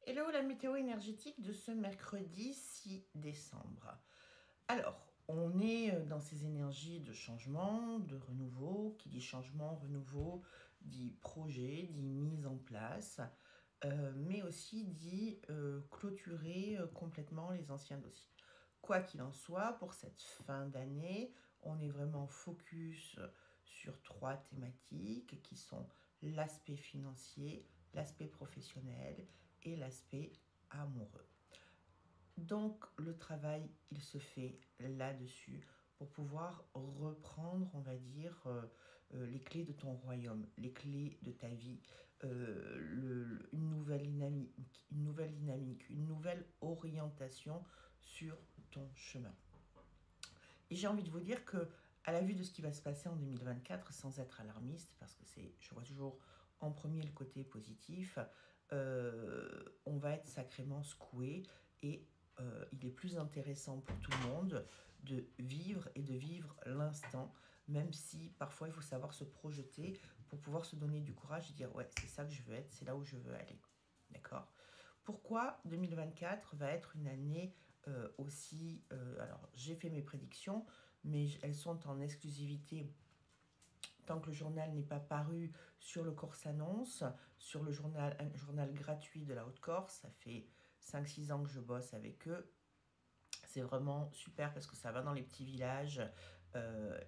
Hello, la météo énergétique de ce mercredi 6 décembre. Alors, on est dans ces énergies de changement, de renouveau. Qui dit changement, renouveau, dit projet, dit mise en place, mais aussi dit clôturer complètement les anciens dossiers. Quoi qu'il en soit, pour cette fin d'année, on est vraiment focus sur 3 thématiques qui sont l'aspect financier, l'aspect professionnel et l'aspect amoureux. Donc le travail, il se fait là-dessus pour pouvoir reprendre, on va dire, les clés de ton royaume, les clés de ta vie, une nouvelle dynamique, une nouvelle orientation sur ton chemin. Et j'ai envie de vous dire que, à la vue de ce qui va se passer en 2024, sans être alarmiste, parce que je vois toujours en premier le côté positif, on va être sacrément secoué et il est plus intéressant pour tout le monde de vivre et de vivre l'instant, même si parfois il faut savoir se projeter pour pouvoir se donner du courage et dire ouais, c'est ça que je veux être, c'est là où je veux aller. D'accord? Pourquoi 2024 va être une année aussi... alors, j'ai fait mes prédictions, mais elles sont en exclusivité tant que le journal n'est pas paru sur le Corse Annonce, sur le journal, un journal gratuit de la Haute-Corse. Ça fait 5-6 ans que je bosse avec eux. C'est vraiment super parce que ça va dans les petits villages.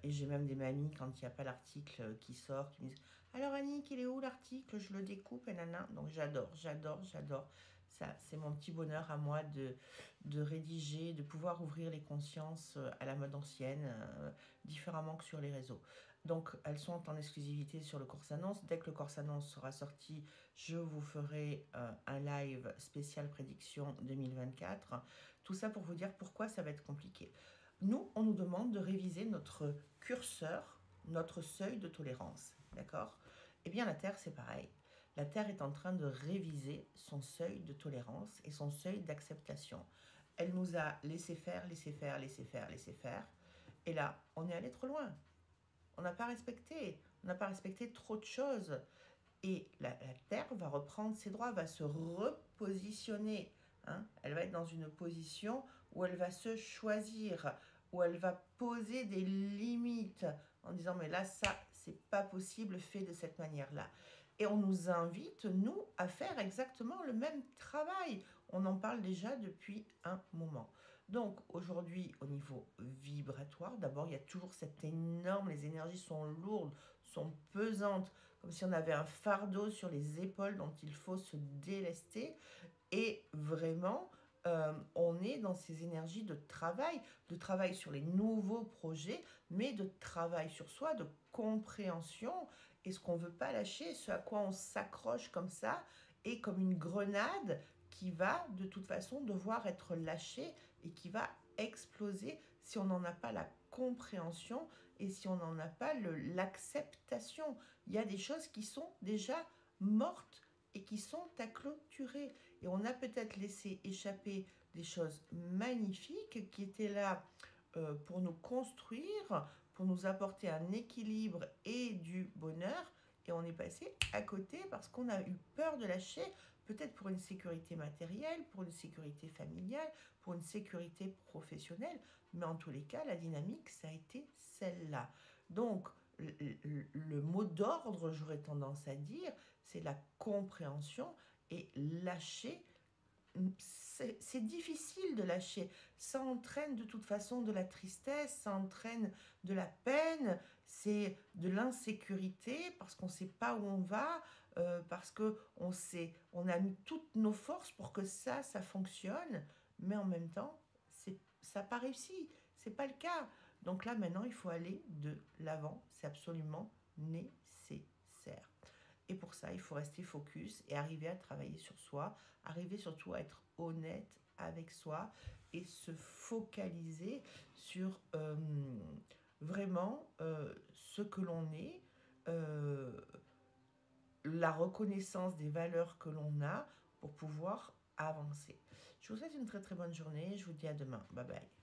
Et j'ai même des mamies, quand il n'y a pas l'article qui sort, qui me disent « Alors Annick, il est où l'article? Je le découpe et nanana. » Donc j'adore. Ça, c'est mon petit bonheur à moi de rédiger, de pouvoir ouvrir les consciences à la mode ancienne, différemment que sur les réseaux. Donc elles sont en exclusivité sur le Corse Annonce. Dès que le Corse Annonce sera sorti, je vous ferai un live spécial prédiction 2024. Tout ça pour vous dire pourquoi ça va être compliqué. Nous, on nous demande de réviser notre curseur, notre seuil de tolérance. D'accord? Eh bien, la Terre, c'est pareil. La Terre est en train de réviser son seuil de tolérance et son seuil d'acceptation. Elle nous a laissé faire. Et là, on est allé trop loin. On n'a pas respecté. On n'a pas respecté trop de choses. Et la Terre va reprendre ses droits, va se repositionner. Hein. Elle va être dans une position où elle va se choisir, où elle va poser des limites en disant mais là ça c'est pas possible fait de cette manière-là. Et on nous invite nous à faire exactement le même travail. On en parle déjà depuis un moment. Donc aujourd'hui au niveau vibratoire, d'abord il y a toujours cette énorme, les énergies sont lourdes, sont pesantes, comme si on avait un fardeau sur les épaules dont il faut se délester. Et vraiment, on est dans ces énergies de travail sur les nouveaux projets, mais de travail sur soi, de compréhension, et ce qu'on ne veut pas lâcher, ce à quoi on s'accroche comme ça, et comme une grenade qui va de toute façon devoir être lâchée et qui va exploser si on n'en a pas la compréhension et si on n'en a pas l'acceptation. Il y a des choses qui sont déjà mortes et qui sont à clôturer. Et on a peut-être laissé échapper des choses magnifiques qui étaient là pour nous construire, pour nous apporter un équilibre et du bonheur. Et on est passé à côté parce qu'on a eu peur de lâcher, peut-être pour une sécurité matérielle, pour une sécurité familiale, pour une sécurité professionnelle. Mais en tous les cas, la dynamique, ça a été celle-là. Donc, le mot d'ordre, j'aurais tendance à dire, c'est la compréhension et lâcher. C'est difficile de lâcher. Ça entraîne de toute façon de la tristesse, ça entraîne de la peine, c'est de l'insécurité parce qu'on ne sait pas où on va, parce qu'on a mis toutes nos forces pour que ça fonctionne, mais en même temps, ça n'a pas réussi. C'est pas le cas. Donc là, maintenant, il faut aller de l'avant. C'est absolument nécessaire. Et pour ça, il faut rester focus et arriver à travailler sur soi, arriver surtout à être honnête avec soi et se focaliser sur vraiment ce que l'on est, la reconnaissance des valeurs que l'on a pour pouvoir avancer. Je vous souhaite une très très bonne journée. Je vous dis à demain. Bye bye.